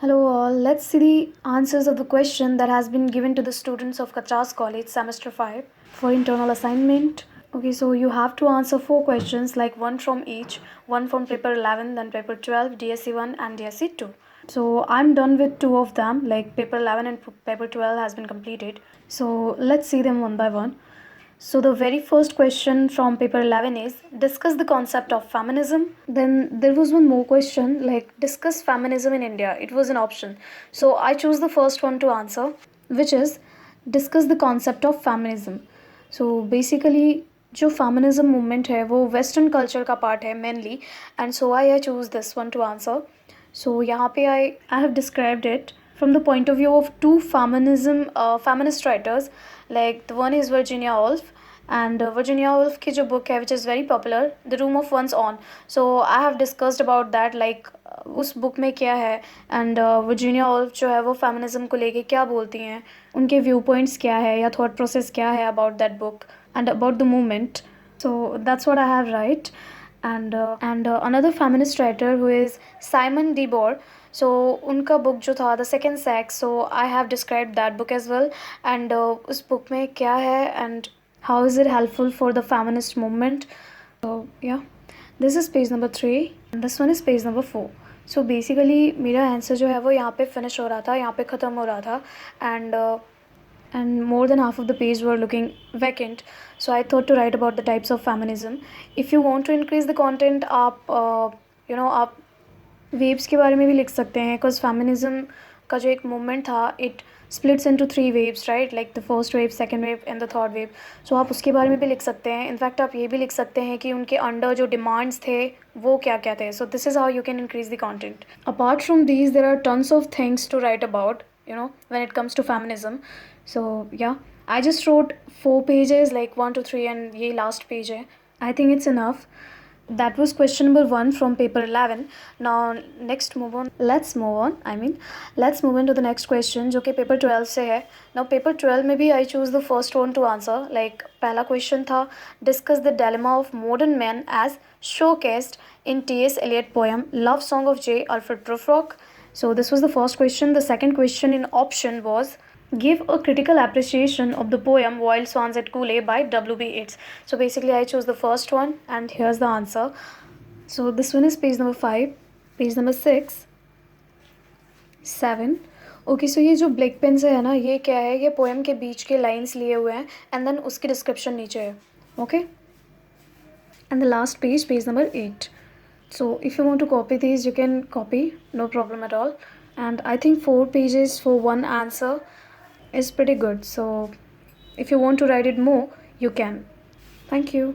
Hello all, let's see the answers of the question that has been given to the students of Katras College semester 5 for internal assignment. Okay, so you have to answer 4 questions, like one from each, one from paper 11, then paper 12, DSC 1 and DSC 2. So I'm done with 2 of them, like paper 11 and paper 12 has been completed. So let's see them one by one. So the very first question from paper 11 is discuss the concept of feminism. Then there was one more question, like discuss feminism in India. It was an option. So I chose the first one to answer, which is discuss the concept of feminism. So basically जो feminism movement है वो western culture का part है mainly, and so I choose this one two answer. So यहाँ पे I have described it from the point of view of two feminist writers. Like the one is Virginia Woolf, and Virginia Woolf की जो book है which is very popular, The Room of One's Own. So I have discussed about that, like उस book में क्या है, and Virginia Woolf जो है वो feminism को लेके क्या बोलती हैं, उनके व्यू पॉइंट्स क्या है या थॉट प्रोसेस क्या है about that book and about the movement. So that's what I have right. And another feminist writer who is Simon de Beauvoir. So उनका book जो था The Second Sex, so I have described that book as well. And उस book में क्या है and how is it helpful for the feminist movement. So yeah, this is page number 3 and this one is page number 4. So basically मेरा answer जो है वो यहाँ पे फिनिश हो रहा था, यहाँ पे ख़त्म हो रहा था, and more than half of the page were looking vacant. So I thought to write about the types of feminism. If you want to increase the content, आप आप वेव्स के बारे में भी लिख सकते हैं, बिकॉज फेमिनिज्म का जो एक मूवमेंट था it splits into 3 waves, right? Like the first wave, second wave and the third wave. So आप उसके बारे में भी लिख सकते हैं. इनफैक्ट आप ये भी लिख सकते हैं कि उनके अंडर जो डिमांड्स थे वो क्या क्या थे. So this is how you can increase the content. Apart from these, there are tons of things to write about, when it comes to feminism. So yeah, I just wrote 4 pages, like 1 to 3, and ये last page है. I think it's enough. That was question number 1 from paper 11. Now let's move on to the next question जो कि paper 12 से है. Now paper 12 में भी I choose the first one to answer. Like पहला question था discuss the dilemma of modern men as showcased in T.S. Eliot poem Love Song of J. Alfred Prufrock. So this was the first question. The second question in option was give a critical appreciation of the poem Wild Swans at Cooley by W.B. Yeats. So basically I chose the first one and here's the answer. So this one is page number 5, page number 6, 7. Okay, सो ये जो black pen से है ना, ये क्या है, ये poem के बीच के लाइंस लिए हुए हैं एंड देन उसकी डिस्क्रिप्शन नीचे है. Okay, and the last page, page number 8. So if you want to copy these you can copy, no problem at all. And I think 4 pages for one answer is pretty good. So if you want to write it more, you can. Thank you.